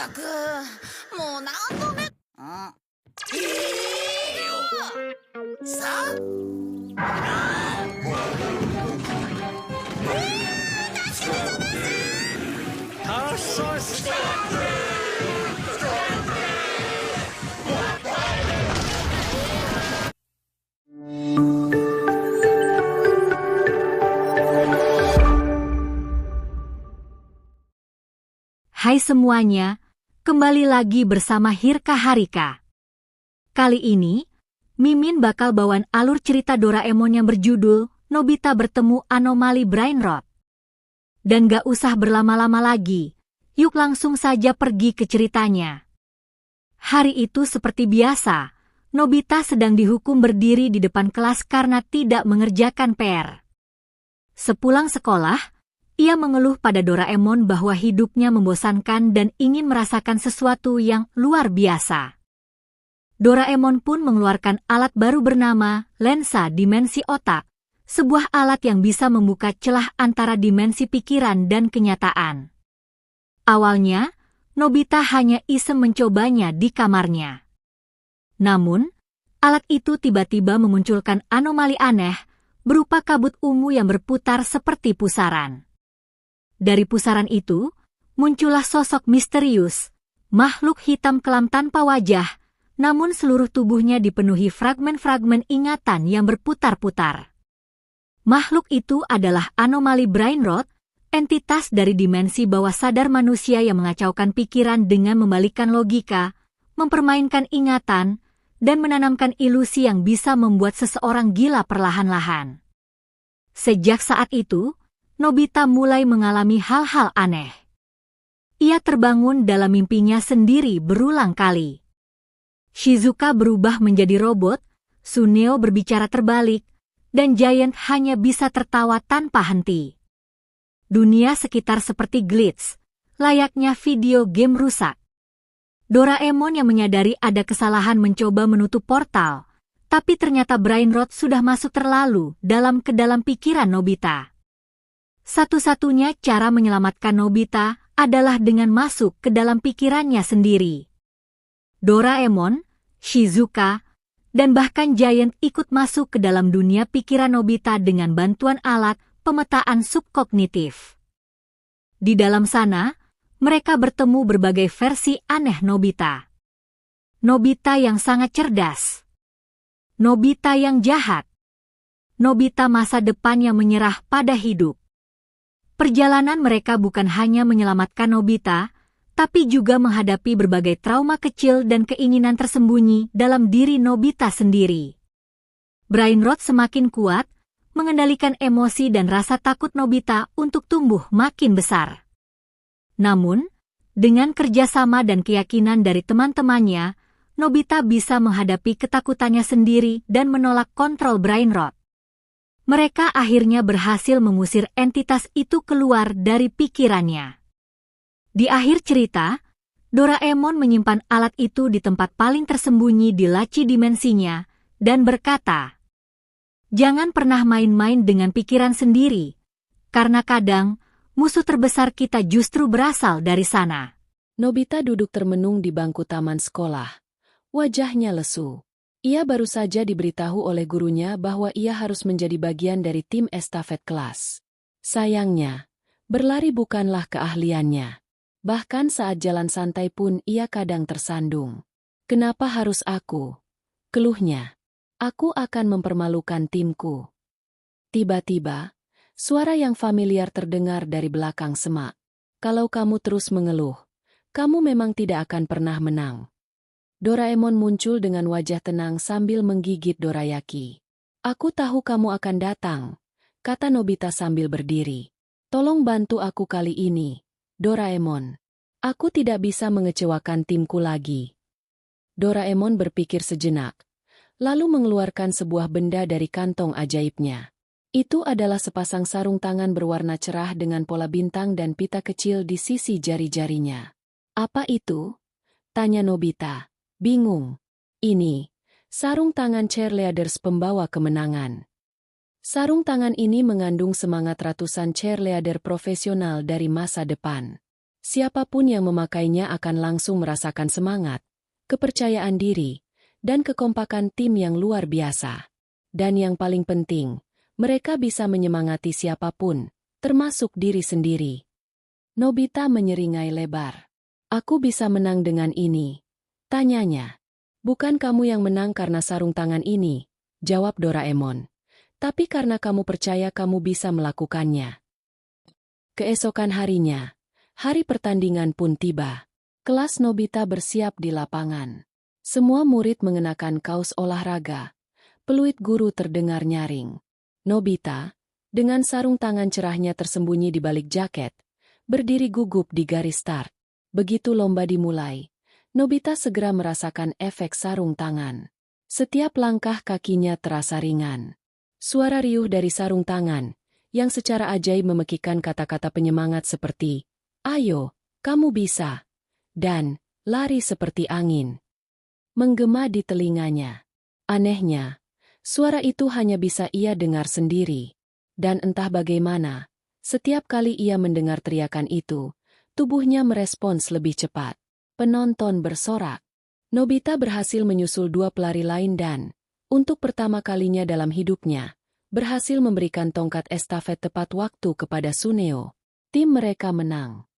く、もう何度目。さタッソス。Hai semuanya, kembali lagi bersama Hirka Harika. Kali ini, Mimin bakal bawain alur cerita Doraemon yang berjudul Nobita Bertemu Anomali Brain Rot. Dan gak usah berlama-lama lagi, yuk langsung saja pergi ke ceritanya. Hari itu seperti biasa, Nobita sedang dihukum berdiri di depan kelas karena tidak mengerjakan PR. Sepulang sekolah, ia mengeluh pada Doraemon bahwa hidupnya membosankan dan ingin merasakan sesuatu yang luar biasa. Doraemon pun mengeluarkan alat baru bernama lensa dimensi otak, sebuah alat yang bisa membuka celah antara dimensi pikiran dan kenyataan. Awalnya, Nobita hanya iseng mencobanya di kamarnya. Namun, alat itu tiba-tiba memunculkan anomali aneh, berupa kabut ungu yang berputar seperti pusaran. Dari pusaran itu, muncullah sosok misterius, makhluk hitam kelam tanpa wajah, namun seluruh tubuhnya dipenuhi fragmen-fragmen ingatan yang berputar-putar. Makhluk itu adalah anomali Brain Rot, entitas dari dimensi bawah sadar manusia yang mengacaukan pikiran dengan membalikkan logika, mempermainkan ingatan, dan menanamkan ilusi yang bisa membuat seseorang gila perlahan-lahan. Sejak saat itu, Nobita mulai mengalami hal-hal aneh. Ia terbangun dalam mimpinya sendiri berulang kali. Shizuka berubah menjadi robot, Suneo berbicara terbalik, dan Giant hanya bisa tertawa tanpa henti. Dunia sekitar seperti glitch, layaknya video game rusak. Doraemon yang menyadari ada kesalahan mencoba menutup portal, tapi ternyata Brain Rot sudah masuk terlalu dalam ke dalam pikiran Nobita. Satu-satunya cara menyelamatkan Nobita adalah dengan masuk ke dalam pikirannya sendiri. Doraemon, Shizuka, dan bahkan Giant ikut masuk ke dalam dunia pikiran Nobita dengan bantuan alat pemetaan subkognitif. Di dalam sana, mereka bertemu berbagai versi aneh Nobita. Nobita yang sangat cerdas. Nobita yang jahat. Nobita masa depan yang menyerah pada hidup. Perjalanan mereka bukan hanya menyelamatkan Nobita, tapi juga menghadapi berbagai trauma kecil dan keinginan tersembunyi dalam diri Nobita sendiri. Brain Rot semakin kuat, mengendalikan emosi dan rasa takut Nobita untuk tumbuh makin besar. Namun, dengan kerjasama dan keyakinan dari teman-temannya, Nobita bisa menghadapi ketakutannya sendiri dan menolak kontrol Brain Rot. Mereka akhirnya berhasil mengusir entitas itu keluar dari pikirannya. Di akhir cerita, Doraemon menyimpan alat itu di tempat paling tersembunyi di laci dimensinya dan berkata, "Jangan pernah main-main dengan pikiran sendiri, karena kadang musuh terbesar kita justru berasal dari sana." Nobita duduk termenung di bangku taman sekolah. Wajahnya lesu. Ia baru saja diberitahu oleh gurunya bahwa ia harus menjadi bagian dari tim estafet kelas. Sayangnya, berlari bukanlah keahliannya. Bahkan saat jalan santai pun ia kadang tersandung. "Kenapa harus aku?" keluhnya. "Aku akan mempermalukan timku." Tiba-tiba, suara yang familiar terdengar dari belakang semak. "Kalau kamu terus mengeluh, kamu memang tidak akan pernah menang." Doraemon muncul dengan wajah tenang sambil menggigit dorayaki. "Aku tahu kamu akan datang," kata Nobita sambil berdiri. "Tolong bantu aku kali ini, Doraemon. Aku tidak bisa mengecewakan timku lagi." Doraemon berpikir sejenak, lalu mengeluarkan sebuah benda dari kantong ajaibnya. Itu adalah sepasang sarung tangan berwarna cerah dengan pola bintang dan pita kecil di sisi jari-jarinya. "Apa itu?" tanya Nobita. Bingung. "Ini, sarung tangan cheerleaders pembawa kemenangan." Sarung tangan ini mengandung semangat ratusan cheerleader profesional dari masa depan. Siapapun yang memakainya akan langsung merasakan semangat, kepercayaan diri, dan kekompakan tim yang luar biasa. Dan yang paling penting, mereka bisa menyemangati siapapun, termasuk diri sendiri. Nobita menyeringai lebar. Aku bisa menang dengan ini, tanyanya. Bukan kamu yang menang karena sarung tangan ini, jawab Doraemon. Tapi karena kamu percaya kamu bisa melakukannya. Keesokan harinya, hari pertandingan pun tiba. Kelas Nobita bersiap di lapangan. Semua murid mengenakan kaos olahraga. Peluit guru terdengar nyaring. Nobita, dengan sarung tangan cerahnya tersembunyi di balik jaket, berdiri gugup di garis start. Begitu lomba dimulai, Nobita segera merasakan efek sarung tangan. Setiap langkah kakinya terasa ringan. Suara riuh dari sarung tangan, yang secara ajaib memekikan kata-kata penyemangat seperti, "Ayo, kamu bisa," dan "lari seperti angin," menggema di telinganya. Anehnya, suara itu hanya bisa ia dengar sendiri. Dan entah bagaimana, setiap kali ia mendengar teriakan itu, tubuhnya merespons lebih cepat. Penonton bersorak. Nobita berhasil menyusul dua pelari lain dan, untuk pertama kalinya dalam hidupnya, berhasil memberikan tongkat estafet tepat waktu kepada Suneo. Tim mereka menang.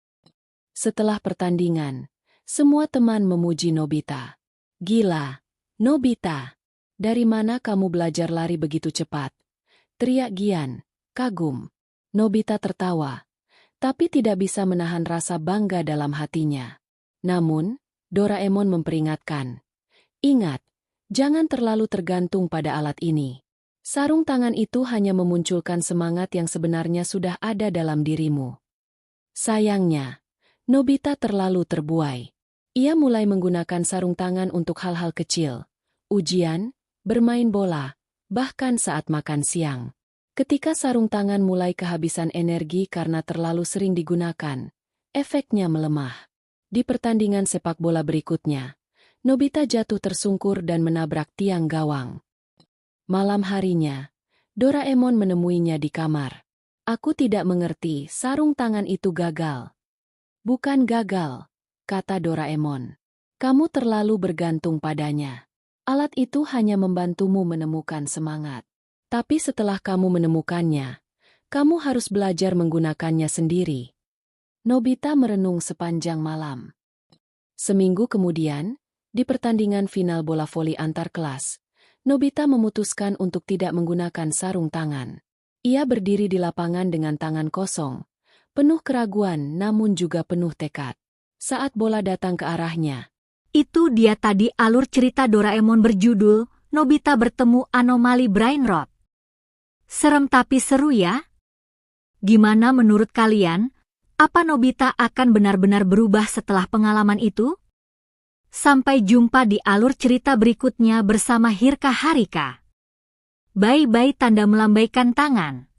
Setelah pertandingan, semua teman memuji Nobita. "Gila, Nobita! Dari mana kamu belajar lari begitu cepat?" teriak Gian, kagum. Nobita tertawa, tapi tidak bisa menahan rasa bangga dalam hatinya. Namun, Doraemon memperingatkan, "Ingat, jangan terlalu tergantung pada alat ini. Sarung tangan itu hanya memunculkan semangat yang sebenarnya sudah ada dalam dirimu." Sayangnya, Nobita terlalu terbuai. Ia mulai menggunakan sarung tangan untuk hal-hal kecil, ujian, bermain bola, bahkan saat makan siang. Ketika sarung tangan mulai kehabisan energi karena terlalu sering digunakan, efeknya melemah. Di pertandingan sepak bola berikutnya, Nobita jatuh tersungkur dan menabrak tiang gawang. Malam harinya, Doraemon menemuinya di kamar. "Aku tidak mengerti, sarung tangan itu gagal." "Bukan gagal," kata Doraemon. "Kamu terlalu bergantung padanya. Alat itu hanya membantumu menemukan semangat. Tapi setelah kamu menemukannya, kamu harus belajar menggunakannya sendiri." Nobita merenung sepanjang malam. Seminggu kemudian, di pertandingan final bola voli antar kelas, Nobita memutuskan untuk tidak menggunakan sarung tangan. Ia berdiri di lapangan dengan tangan kosong, penuh keraguan namun juga penuh tekad. Saat bola datang ke arahnya, Itu dia tadi alur cerita Doraemon berjudul Nobita bertemu anomali brain rot. Serem tapi seru ya? Gimana menurut kalian? Apa Nobita akan benar-benar berubah setelah pengalaman itu? Sampai jumpa di alur cerita berikutnya bersama Hirka Harika. Bye-bye tanda melambaikan tangan.